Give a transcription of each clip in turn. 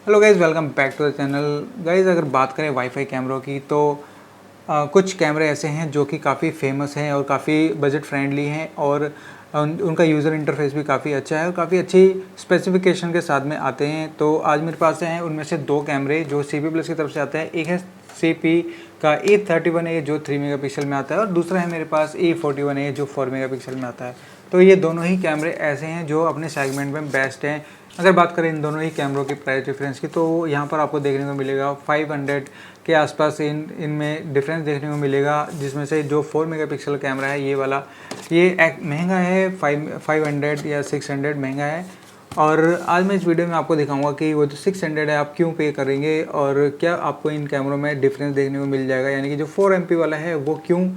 Hello guys, welcome back to the channel. Guys, अगर बात करें वाईफाई कैमरों की तो कुछ कैमरे ऐसे हैं जो कि काफ़ी फेमस हैं और काफ़ी बजट फ्रेंडली हैं और उनका यूज़र इंटरफेस भी काफ़ी अच्छा है और काफ़ी अच्छी स्पेसिफिकेशन के साथ में आते हैं। तो आज मेरे पास हैं उनमें से दो कैमरे जो CP प्लस की तरफ से आते हैं। एक है CP का E31A जो 3 मेगापिक्सल में आता है और दूसरा है मेरे पास E41A जो 4 मेगापिक्सल में आता है। तो ये दोनों ही कैमरे ऐसे हैं जो अपने सेगमेंट में बेस्ट हैं। अगर बात करें इन दोनों ही कैमरों की प्राइस डिफरेंस की तो यहाँ पर आपको देखने को मिलेगा 500 के आसपास इनमें डिफरेंस देखने को मिलेगा, जिसमें से जो 4 मेगापिक्सल कैमरा है ये वाला ये महंगा है, 500 या 600 महंगा है। और आज मैं इस वीडियो में आपको दिखाऊंगा कि वो जो 600 है आप क्यों पे करेंगे और क्या आपको इन कैमरों में डिफरेंस देखने को मिल जाएगा, यानी कि जो 4 MP वाला है वो क्यों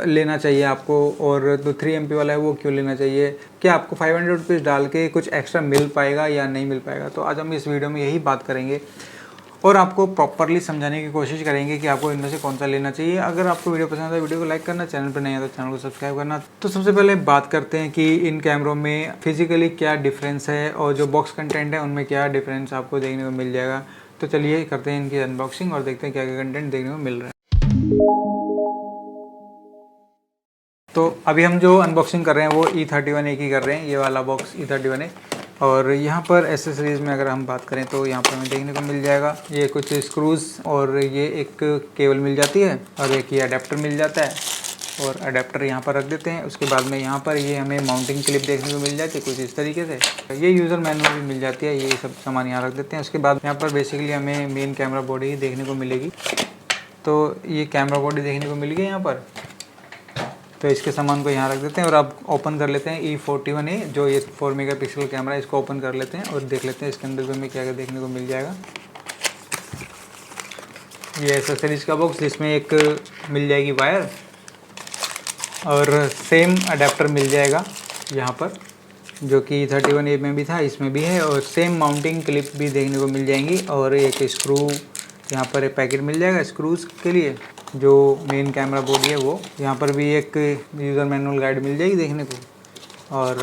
लेना चाहिए आपको और जो 3 MP वाला है वो क्यों लेना चाहिए, क्या आपको 500 रुपीज़ डाल के कुछ एक्स्ट्रा मिल पाएगा या नहीं मिल पाएगा। तो आज हम इस वीडियो में यही बात करेंगे और आपको प्रॉपरली समझाने की कोशिश करेंगे कि आपको इनमें से कौन सा लेना चाहिए। अगर आपको वीडियो पसंद है वीडियो को लाइक करना, चैनल पर नहीं है तो चैनल को सब्सक्राइब करना। तो सबसे पहले बात करते हैं कि इन कैमरों में फिजिकली क्या डिफरेंस है और जो बॉक्स कंटेंट है उनमें क्या डिफरेंस आपको देखने को मिल जाएगा। तो चलिए करते हैं इनकी अनबॉक्सिंग और देखते हैं क्या क्या कंटेंट देखने को मिल रहा है। तो अभी हम जो अनबॉक्सिंग कर रहे हैं वो E31A की कर रहे हैं, ये वाला बॉक्स E31A। और यहाँ पर एसेसरीज़ में अगर हम बात करें तो यहाँ पर हमें देखने को मिल जाएगा ये कुछ स्क्रूज़ और ये एक केबल मिल जाती है और एक ये अडेप्टर मिल जाता है और अडेप्टर यहाँ पर रख देते हैं। उसके बाद में यहाँ पर ये हमें माउंटिंग क्लिप देखने को मिल जाती है कुछ इस तरीके से। ये यूज़र मैनुअल भी मिल जाती है, ये सब सामान यहाँ रख देते हैं। उसके बाद यहाँ पर बेसिकली हमें मेन कैमरा बॉडी देखने को मिलेगी। तो ये कैमरा बॉडी देखने को मिल गई यहाँ पर, तो इसके सामान को यहाँ रख देते हैं और अब ओपन कर लेते हैं E41A जो ये 4 मेगापिक्सल कैमरा है, इसको ओपन कर लेते हैं और देख लेते हैं इसके अंदर हमें क्या क्या देखने को मिल जाएगा। ये एसेसरीज का बॉक्स जिसमें एक मिल जाएगी वायर और सेम अडेप्टर मिल जाएगा यहाँ पर, जो कि 31A में भी था इसमें भी है, और सेम माउंटिंग क्लिप भी देखने को मिल जाएंगी और एक स्क्रू यहाँ पर एक पैकेट मिल जाएगा स्क्रूज़ के लिए। जो मेन कैमरा बॉडी है वो यहाँ पर भी एक यूज़र मैनुअल गाइड मिल जाएगी देखने को। और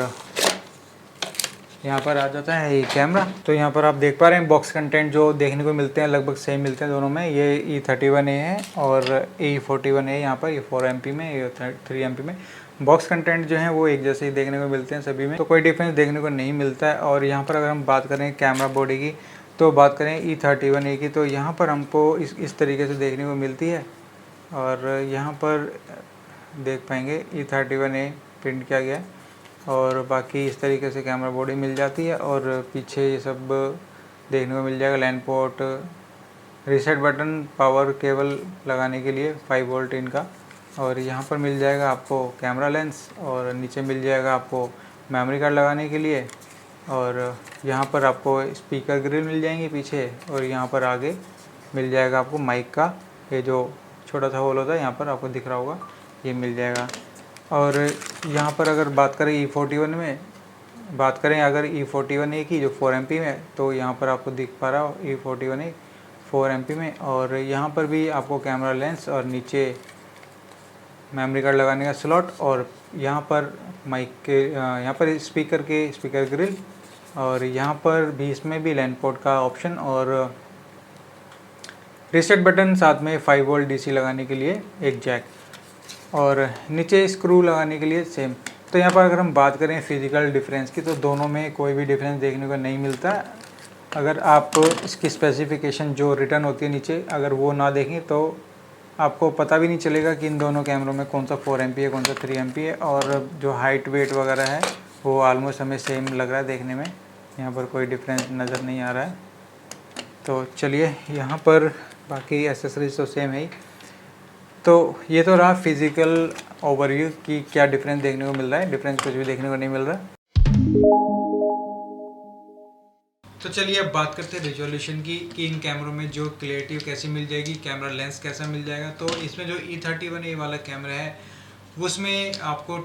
यहाँ पर आ जाता है ये कैमरा। तो यहाँ पर आप देख पा रहे हैं बॉक्स कंटेंट जो देखने को मिलते हैं लगभग सेम मिलते हैं दोनों में। ये E31A है और E41A यहाँ पर, ये 4 MP में, ये 3 MP में। बॉक्स कंटेंट जो है वो एक जैसे ही देखने को मिलते हैं सभी में, तो कोई डिफरेंस देखने को नहीं मिलता है। और यहाँ पर अगर हम बात करें कैमरा बॉडी की तो बात करें E31A की तो यहाँ पर हमको इस तरीके से देखने को मिलती है और यहाँ पर देख पाएंगे E31A प्रिंट किया गया है और बाकी इस तरीके से कैमरा बॉडी मिल जाती है। और पीछे ये सब देखने को मिल जाएगा, LAN port, reset button, power cable लगाने के लिए 5 वोल्ट इनका। और यहाँ पर मिल जाएगा आपको कैमरा लेंस और नीचे मिल जाएगा आपको मेमोरी कार्ड लगाने के लिए। और यहाँ पर आपको स्पीकर ग्रिल मिल जाएंगे पीछे और यहाँ पर आगे मिल जाएगा आपको माइक का ये जो छोटा सा होल होता है, यहाँ पर आपको दिख रहा होगा, ये मिल जाएगा। और यहाँ पर अगर बात करें E41 में बात करें अगर E41A की जो 4 MP में, तो यहाँ पर आपको दिख पा रहा हो E41A 4 MP में। और यहाँ पर भी आपको कैमरा लेंस और नीचे मेमोरी कार्ड लगाने का स्लॉट और यहाँ पर माइक के यहाँ पर स्पीकर ग्रिल और यहाँ पर भी इसमें भी लैन पोर्ट का ऑप्शन और रीसेट बटन, साथ में 5 वोल्ट DC लगाने के लिए एक जैक और नीचे स्क्रू लगाने के लिए सेम। तो यहाँ पर अगर हम बात करें फिजिकल डिफरेंस की तो दोनों में कोई भी डिफरेंस देखने को नहीं मिलता। अगर आप इसकी स्पेसिफिकेशन जो रिटर्न होती है नीचे अगर वो ना देखें तो आपको पता भी नहीं चलेगा कि इन दोनों कैमरों में कौन सा 4 MP है कौन सा 3 MP है। और जो हाइट वेट वगैरह है वो ऑलमोस्ट हमें सेम लग रहा है देखने में, यहाँ पर कोई डिफरेंस नज़र नहीं आ रहा है। तो चलिए यहाँ पर बाकी एसेसरीज तो सेम है ही। तो ये तो रहा फिज़िकल ओवरव्यू कि क्या डिफरेंस देखने को मिल रहा है। डिफरेंस कुछ भी देखने को नहीं मिल रहा। तो चलिए अब बात करते हैं रिजोल्यूशन की कि इन कैमरों में जो क्लियरिटी कैसी मिल जाएगी, कैमरा लेंस कैसा मिल जाएगा। तो इसमें जो E31A वाला कैमरा है उसमें आपको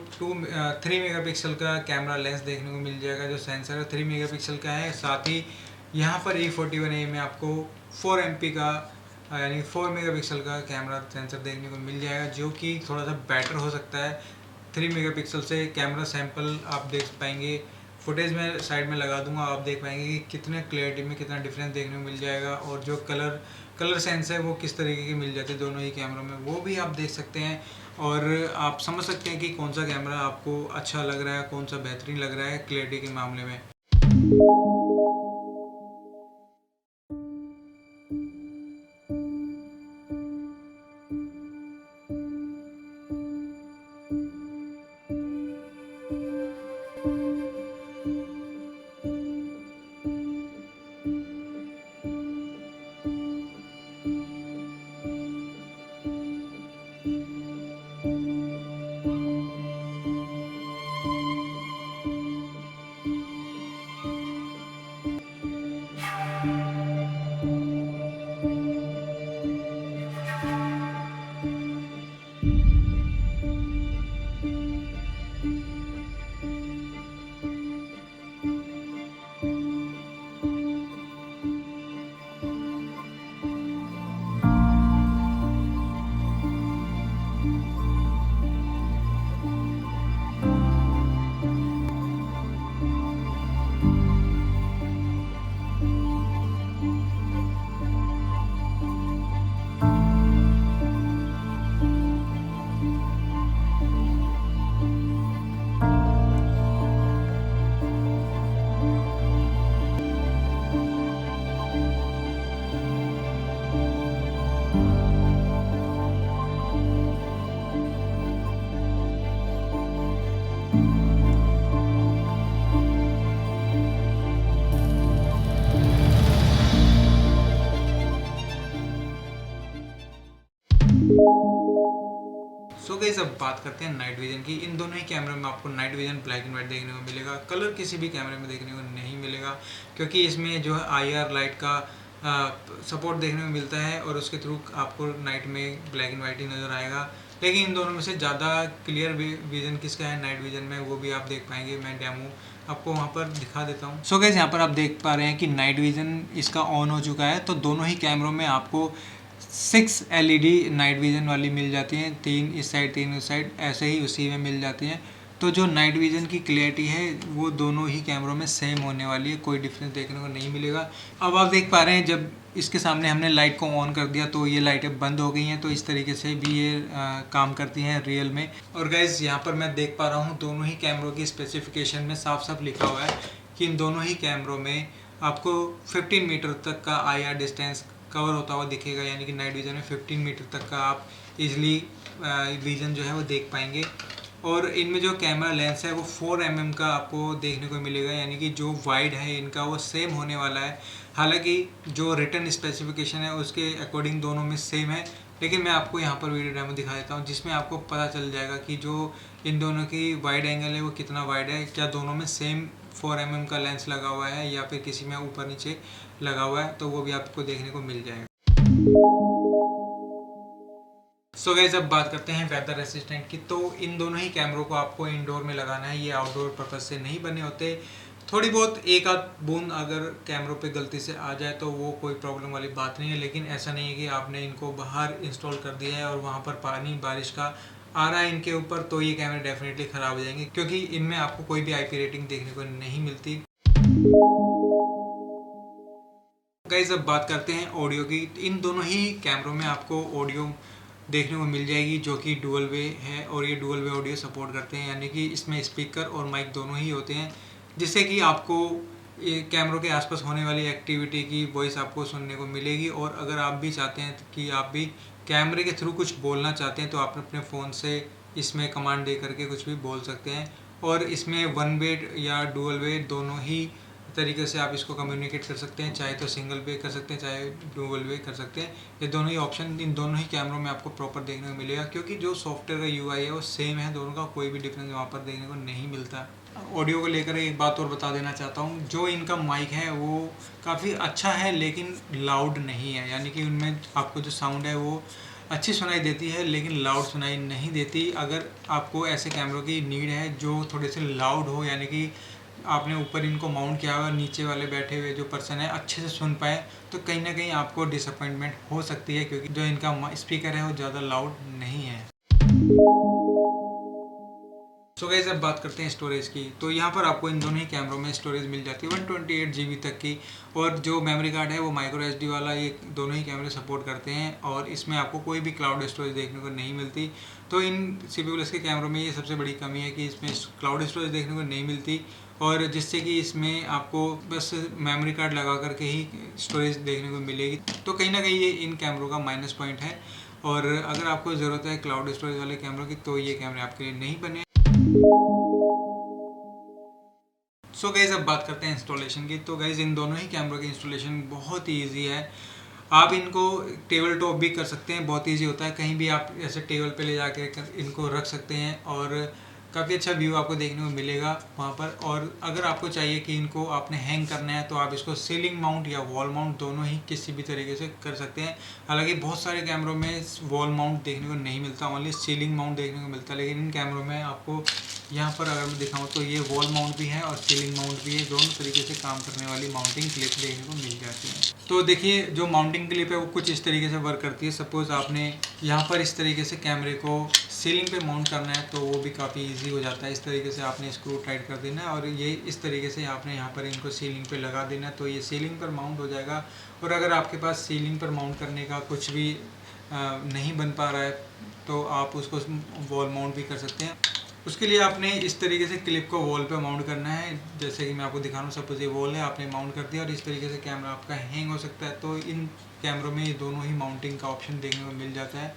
3 मेगापिक्सल का कैमरा लेंस देखने को मिल जाएगा। जो सेंसर है 3 मेगापिक्सल का है। साथ ही यहाँ पर E41A में आपको 4 MP का यानी 4 मेगापिक्सल का कैमरा सेंसर देखने को मिल जाएगा, जो कि थोड़ा सा बेटर हो सकता है। 3 मेगापिक्सल से कैमरा सैंपल आप देख पाएंगे फुटेज मैं साइड में लगा दूंगा, आप देख पाएंगे कि कितने क्लैरिटी में कितना डिफरेंस देखने को मिल जाएगा, और जो कलर सेंस है वो किस तरीके की मिल जाती है दोनों ही कैमरों में, वो भी आप देख सकते हैं। और आप समझ सकते हैं कि कौन सा कैमरा आपको अच्छा लग रहा है, कौन सा बेहतरीन लग रहा है क्लैरिटी के मामले में। सो गाइस अब बात करते हैं नाइट विजन की। इन दोनों ही कैमरे में आपको night vision black and white देखने को मिलेगा, कलर किसी भी कैमरे में देखने को नहीं मिलेगा, क्योंकि इसमें जो है IR लाइट का सपोर्ट देखने को मिलता है, और उसके थ्रू आपको नाइट में ब्लैक एंड वाइट ही नज़र आएगा। लेकिन इन दोनों में से ज़्यादा क्लियर विजन किसका है नाइट विजन में, वो भी आप देख पाएंगे। मैं डेमो आपको वहाँ पर दिखा देता हूँ। सो गाइस यहाँ पर आप देख पा रहे हैं कि नाइट विजन इसका ऑन हो चुका है। तो दोनों ही कैमरों में आपको 6 LED नाइट विजन वाली मिल जाती हैं, 3 इस साइड 3 उस साइड, ऐसे ही उसी में मिल जाती हैं। तो जो नाइट विजन की क्लैरिटी है वो दोनों ही कैमरों में सेम होने वाली है, कोई डिफरेंस देखने को नहीं मिलेगा। अब आप देख पा रहे हैं जब इसके सामने हमने लाइट को ऑन कर दिया तो ये लाइटें बंद हो गई हैं। तो इस तरीके से भी ये काम करती हैं रियल में। और गाइज यहाँ पर मैं देख पा रहा हूँ दोनों ही कैमरों की स्पेसिफिकेशन में साफ साफ लिखा हुआ है कि इन दोनों ही कैमरों में आपको 15 मीटर तक का IR डिस्टेंस कवर होता हुआ दिखेगा, यानी कि नाइट विजन में 15 मीटर तक का आप इजीली विजन जो है वो देख पाएंगे। और इनमें जो कैमरा लेंस है वो 4 mm का आपको देखने को मिलेगा, यानी कि जो वाइड है इनका वो सेम होने वाला है। हालांकि जो रिटर्न स्पेसिफिकेशन है उसके अकॉर्डिंग दोनों में सेम है, लेकिन मैं आपको यहाँ पर वीडियो डेमो दिखा देता हूँ जिसमें आपको पता चल जाएगा कि जो इन दोनों की वाइड एंगल है वो कितना वाइड है, क्या दोनों में सेम 4 mm का लेंस लगा हुआ है या फिर किसी में ऊपर नीचे लगा हुआ है, तो वो भी आपको देखने को मिल जाएगा। सो गाइस अब बात करते हैं वेदर रेसिस्टेंट की। तो इन दोनों ही कैमरों को आपको इंडोर में लगाना है, ये आउटडोर पर्पज से नहीं बने होते। थोड़ी बहुत एक आध बूंद अगर कैमरों पे गलती से आ जाए तो वो कोई प्रॉब्लम वाली बात नहीं है, लेकिन ऐसा नहीं है कि आपने इनको बाहर इंस्टॉल कर दिया है और वहाँ पर पानी बारिश का आ रहा है इनके ऊपर, तो ये कैमरे डेफिनेटली ख़राब हो जाएंगे, क्योंकि इनमें आपको कोई भी IP रेटिंग देखने को नहीं मिलती। गाइस अब बात करते हैं ऑडियो की। इन दोनों ही कैमरों में आपको ऑडियो देखने को मिल जाएगी जो कि डुअल वे है, और ये डुअल वे ऑडियो सपोर्ट करते हैं, यानी कि इसमें स्पीकर और माइक दोनों ही होते हैं, जिससे कि आपको ये कैमरों के आसपास होने वाली एक्टिविटी की वॉइस आपको सुनने को मिलेगी। और अगर आप भी चाहते हैं कि आप भी कैमरे के थ्रू कुछ बोलना चाहते हैं तो आप अपने फ़ोन से इसमें कमांड दे करके कुछ भी बोल सकते हैं। और इसमें 1 वे या डुअल वे दोनों ही तरीके से आप इसको कम्युनिकेट कर सकते हैं, चाहे तो सिंगल वे कर सकते हैं चाहे डुअल वे कर सकते हैं। ये दोनों ही ऑप्शन इन दोनों ही कैमरों में आपको प्रॉपर देखने को मिलेगा, क्योंकि जो सॉफ्टवेयर का UI है वो सेम है दोनों का, कोई भी डिफरेंस वहाँ पर देखने को नहीं मिलता। ऑडियो को लेकर एक बात और बता देना चाहता हूँ, जो इनका माइक है वो काफ़ी अच्छा है लेकिन लाउड नहीं है, यानी कि उनमें आपको जो साउंड है वो अच्छी सुनाई देती है लेकिन लाउड सुनाई नहीं देती। अगर आपको ऐसे कैमरों की नीड है जो थोड़े से लाउड हो, यानी कि आपने ऊपर इनको माउंट किया हुआ, नीचे वाले बैठे हुए जो पर्सन है अच्छे से सुन पाए, तो कहीं ना कहीं आपको डिसअपॉइंटमेंट हो सकती है, क्योंकि जो इनका स्पीकर है वो ज़्यादा लाउड नहीं है। सो गाइस अब बात करते हैं स्टोरेज की। तो यहाँ पर आपको इन दोनों ही कैमरों में स्टोरेज मिल जाती है 128 GB तक की, और जो मेमोरी कार्ड है वो माइक्रो SD वाला, ये दोनों ही कैमरे सपोर्ट करते हैं, और इसमें आपको कोई भी क्लाउड स्टोरेज देखने को नहीं मिलती। तो इन CPU प्लस के कैमरों में ये सबसे बड़ी कमी है कि इसमें क्लाउड स्टोरेज देखने को नहीं मिलती, और जिससे कि इसमें आपको बस मेमोरी कार्ड लगा करके ही स्टोरेज देखने को मिलेगी। तो कहीं ना कहीं ये इन कैमरों का माइनस पॉइंट है, और अगर आपको ज़रूरत है क्लाउड स्टोरेज वाले कैमरों की तो ये कैमरे आपके लिए नहीं बने। सो गाइज अब बात करते हैं इंस्टॉलेशन की। तो गाइज इन दोनों ही कैमरों की इंस्टॉलेशन बहुत ही ईजी है। आप इनको टेबल टॉप भी कर सकते हैं, बहुत ईजी होता है। कहीं भी आप ऐसे टेबल पे ले जाके इनको रख सकते हैं, और काफ़ी अच्छा व्यू आपको देखने को मिलेगा वहाँ पर। और अगर आपको चाहिए कि इनको आपने हैंग करना है तो आप इसको सीलिंग माउंट या वॉल माउंट दोनों ही किसी भी तरीके से कर सकते हैं। हालांकि बहुत सारे कैमरों में वॉल माउंट देखने को नहीं मिलता, ओनली सीलिंग माउंट देखने को मिलता है, लेकिन इन कैमरों में आपको यहाँ पर अगर मैं दिखाऊँ तो ये वॉल माउंट भी है और सीलिंग माउंट भी है, दोनों तरीके से काम करने वाली माउंटिंग क्लिप देखने को मिल जाती है। तो देखिए जो माउंटिंग क्लिप है वो कुछ इस तरीके से वर्क करती है। सपोज़ आपने यहाँ पर इस तरीके से कैमरे को सीलिंग पे माउंट करना है तो वो भी काफ़ी इजी हो जाता है। इस तरीके से आपने स्क्रू टाइट कर देना है, और ये इस तरीके से आपने यहाँ पर इनको सीलिंग पे लगा देना है, तो ये सीलिंग पर माउंट हो जाएगा। और अगर आपके पास सीलिंग पर माउंट करने का कुछ भी नहीं बन पा रहा है तो आप उसको वॉल माउंट भी कर सकते हैं। उसके लिए आपने इस तरीके से क्लिप को वॉल पे माउंट करना है, जैसे कि मैं आपको दिखा रहा हूँ। सपोज ये वॉल है, आपने माउंट कर दिया, और इस तरीके से कैमरा आपका हैंग हो सकता है। तो इन कैमरों में ये दोनों ही माउंटिंग का ऑप्शन देखने को मिल जाता है।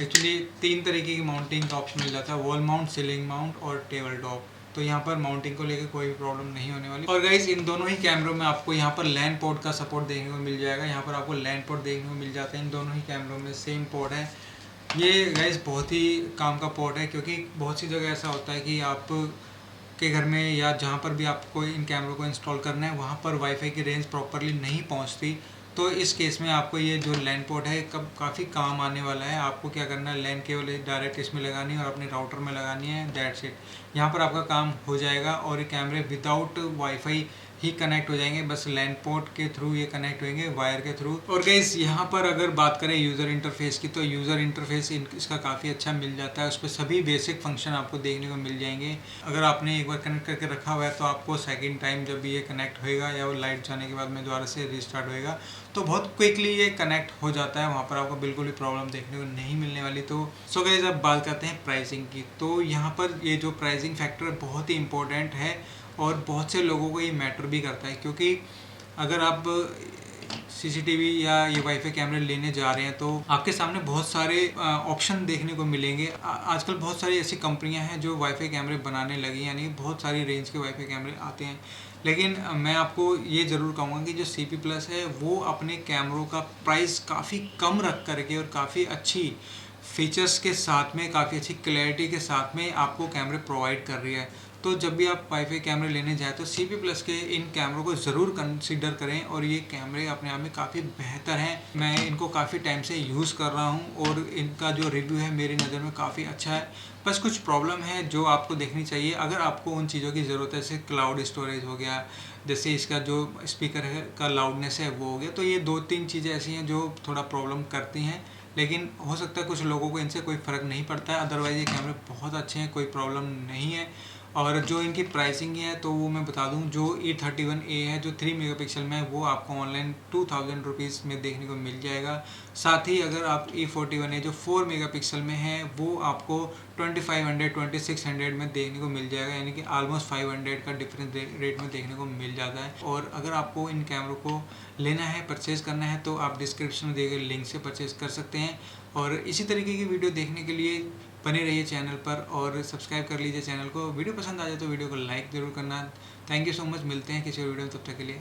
एक्चुअली 3 तरीके की माउंटिंग का ऑप्शन मिल जाता है, वॉल माउंट, सीलिंग माउंट और टेबल टॉप। तो यहाँ पर माउंटिंग को लेकर कोई भी प्रॉब्लम नहीं होने वाली। और गाइस इन दोनों ही कैमरों में आपको यहाँ पर लैन पोर्ट का सपोर्ट देखने को मिल जाएगा। यहाँ पर आपको लैन पोर्ट देखने को मिल जाता है। इन दोनों ही कैमरों में सेम पोर्ट है। ये गाइस बहुत ही काम का पोर्ट है, क्योंकि बहुत सी जगह ऐसा होता है कि आप के घर में या जहाँ पर भी आपको इन कैमरों को इंस्टॉल करना है वहाँ पर वाईफाई की रेंज प्रॉपरली नहीं पहुँचती। तो इस केस में आपको ये जो लैन पोर्ट है काफ़ी काम आने वाला है। आपको क्या करना है, लैन केबल डायरेक्ट इसमें लगानी है और अपने राउटर में लगानी है, दैट्स इट। यहाँ पर आपका काम हो जाएगा, और ये कैमरे विदाउट वाईफाई ही कनेक्ट हो जाएंगे, बस लैन पोर्ट के थ्रू ये कनेक्ट होंगे, वायर के थ्रू। और गाइस यहाँ पर अगर बात करें यूज़र इंटरफेस की, तो यूज़र इंटरफेस इसका काफ़ी अच्छा मिल जाता है। उस पर सभी बेसिक फंक्शन आपको देखने को मिल जाएंगे। अगर आपने एक बार कनेक्ट करके रखा हुआ है तो आपको सेकेंड टाइम जब ये कनेक्ट होएगा या वो लाइट जाने के बाद में दोबारा से रिस्टार्ट होएगा तो बहुत क्विकली ये कनेक्ट हो जाता है। वहाँ पर आपको बिल्कुल भी प्रॉब्लम देखने को नहीं मिलने वाली। तो सो गाइस अब बात करते हैं प्राइसिंग की। तो यहाँ पर ये जो प्राइसिंग फैक्टर बहुत ही इंपॉर्टेंट है, और बहुत से लोगों को ये मैटर भी करता है, क्योंकि अगर आप CCTV या ये वाईफाई कैमरे लेने जा रहे हैं तो आपके सामने बहुत सारे ऑप्शन देखने को मिलेंगे। आजकल बहुत सारी ऐसी कंपनियां हैं जो वाईफाई कैमरे बनाने लगी, यानी बहुत सारी रेंज के वाईफाई कैमरे आते हैं। लेकिन मैं आपको ये ज़रूर कहूँगा कि जो CP प्लस है वो अपने कैमरों का प्राइस काफ़ी कम रख करके और काफ़ी अच्छी फीचर्स के साथ में, काफ़ी अच्छी क्लैरिटी के साथ में आपको कैमरे प्रोवाइड कर रही है। तो जब भी आप वाईफाई कैमरे लेने जाए तो CP प्लस के इन कैमरों को ज़रूर कंसीडर करें, और ये कैमरे अपने आप में काफ़ी बेहतर हैं। मैं इनको काफ़ी टाइम से यूज़ कर रहा हूँ, और इनका जो रिव्यू है मेरी नज़र में काफ़ी अच्छा है। बस कुछ प्रॉब्लम है जो आपको देखनी चाहिए अगर आपको उन चीज़ों की ज़रूरत है, जैसे क्लाउड स्टोरेज हो गया, जैसे इसका जो स्पीकर है का लाउडनेस है वो हो गया। तो ये 2-3 चीज़ें ऐसी हैं जो थोड़ा प्रॉब्लम करती हैं, लेकिन हो सकता है कुछ लोगों को इनसे कोई फ़र्क नहीं पड़ता है। अदरवाइज़ ये कैमरे बहुत अच्छे हैं, कोई प्रॉब्लम नहीं है। और जो इनकी प्राइसिंग है तो वो मैं बता दूं, जो E31A है जो 3 मेगापिक्सल में है वो आपको ऑनलाइन 2000 रुपीज़ में देखने को मिल जाएगा। साथ ही अगर आप E41A जो 4 मेगापिक्सल में है वो आपको 2500-2600 में देखने को मिल जाएगा, यानी कि ऑलमोस्ट 500 का डिफरेंस रेट में देखने को मिल जाता है। और अगर आपको इन कैमरों को लेना है, परचेज़ करना है, तो आप डिस्क्रिप्शन में दिए गए लिंक से परचेज़ कर सकते हैं। और इसी तरीके की वीडियो देखने के लिए बने रहिए चैनल पर, और सब्सक्राइब कर लीजिए चैनल को। वीडियो पसंद आ जाए तो वीडियो को लाइक ज़रूर करना। Thank you so much. मिलते हैं किसी और वीडियो में, तब तक के लिए।